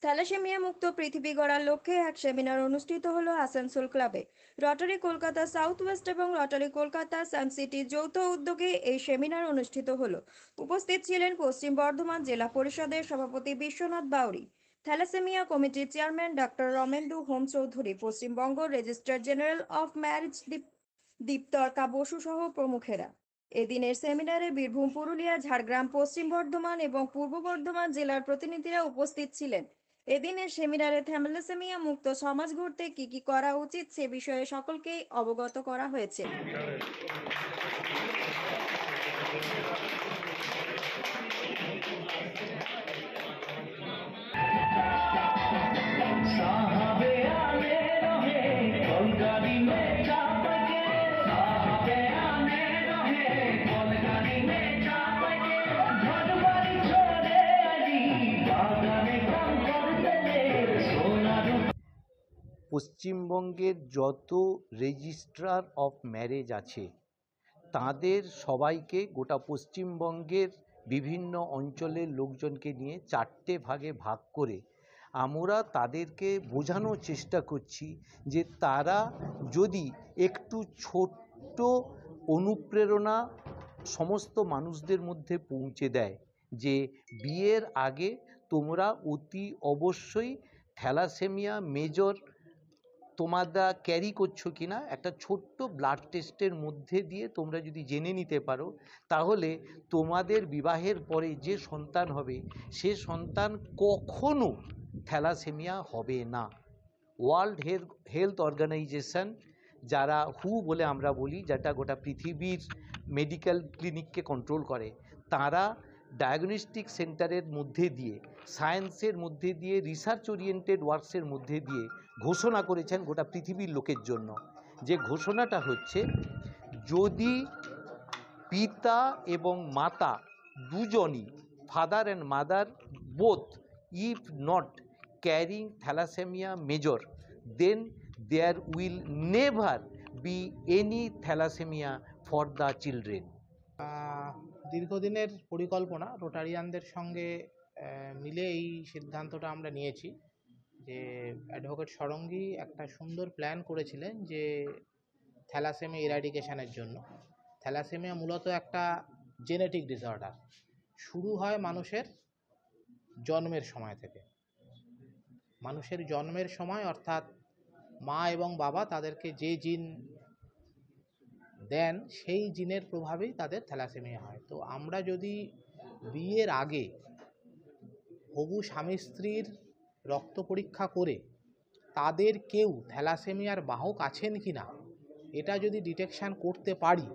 Thalassaemia মুক্ত পৃথিবী গড়ার লক্ষ্যে এক সেমিনার অনুষ্ঠিত হলো আসানসোল ক্লাবে। রটারি কলকাতা সাউথ ওয়েস্ট এবং রটারি কলকাতা সানসিটির যৌথ উদ্যোগে এই সেমিনার অনুষ্ঠিত হলো। উপস্থিত ছিলেন পশ্চিম বর্ধমান জেলা পরিষদের সভাপতি বিশ্বনাথ বাউরি, থ্যালাসেমিয়া কমিটির chairman doctor Ramendu Hom Chowdhury, Paschimbanga registrar general of marriage Diptarka Basu সহ প্রমুখেরা। এদিনের সেমিনারে বীরভূম, পুরুলিয়া, ঝাড়গ্রাম, পশ্চিম বর্ধমান এবং পূর্ব বর্ধমান জেলার প্রতিনিধিরা উপস্থিত ছিলেন। এদিনের সেমিনারে থ্যালাসেমিয়া মুক্ত সমাজ গড়তে কি করা উচিত সে বিষয়ে সকলকেই অবগত করা হয়েছে। পশ্চিমবঙ্গের যত রেজিস্ট্রার অফ ম্যারেজ আছে তাদের সবাইকে গোটা পশ্চিমবঙ্গের বিভিন্ন অঞ্চলের লোকজনকে নিয়ে 4টে ভাগে ভাগ করে আমরা তাদেরকে বোঝানোর চেষ্টা করছি যে তারা যদি একটু ছোট্ট অনুপ্রেরণা সমস্ত মানুষদের মধ্যে পৌঁছে দেয় যে বিয়ের আগে তোমরা অতি অবশ্যই থ্যালাসেমিয়া মেজর তোমরা ক্যারি করছো কিনা একটা ছোট্ট ব্লাড টেস্টের মধ্যে দিয়ে তোমরা যদি জেনে নিতে পারো, তাহলে তোমাদের বিবাহের পরে যে সন্তান হবে সে সন্তান কখনো থ্যালাসেমিয়া হবে না। ওয়ার্ল্ড হেলথ অর্গানাইজেশন, যারা হু বলে আমরা বলি, যেটা গোটা পৃথিবীর মেডিকেল ক্লিনিককে কন্ট্রোল করে, তারা ডায়াগনস্টিক সেন্টারের মধ্যে দিয়ে, সায়েন্সের মধ্যে দিয়ে, রিসার্চ ওরিয়েন্টেড ওয়ার্কসের মধ্যে দিয়ে ঘোষণা করেছেন গোটা পৃথিবীর লোকের জন্য। যে ঘোষণাটা হচ্ছে, যদি পিতা এবং মাতা দুজনই, father and mother both, if not carrying thalassemia major, then there will never be any thalassemia for the children. দীর্ঘদিনের পরিকল্পনা রোটারিয়ানদের সঙ্গে মিলে এই সিদ্ধান্তটা আমরা নিয়েছি যে অ্যাডভোকেট সরঙ্গী একটা সুন্দর প্ল্যান করেছিলেন যে থ্যালাসেমিয়া ইরাডিকেশনের জন্য। থ্যালাসেমিয়া মূলত একটা জেনেটিক ডিসঅর্ডার, শুরু হয় মানুষের জন্মের সময় থেকে। মানুষের জন্মের সময় অর্থাৎ মা এবং বাবা তাদেরকে যে জিন দেন সেই জিনের প্রভাবেই তাদের থ্যালাসেমিয়া হয়। তো আমরা যদি বিয়ের আগে হবু স্বামী স্ত্রীর রক্ত পরীক্ষা করে তাদের কেউ থ্যালাসেমিয়ার বাহক আছেন কি না এটা যদি ডিটেকশান করতে পারি,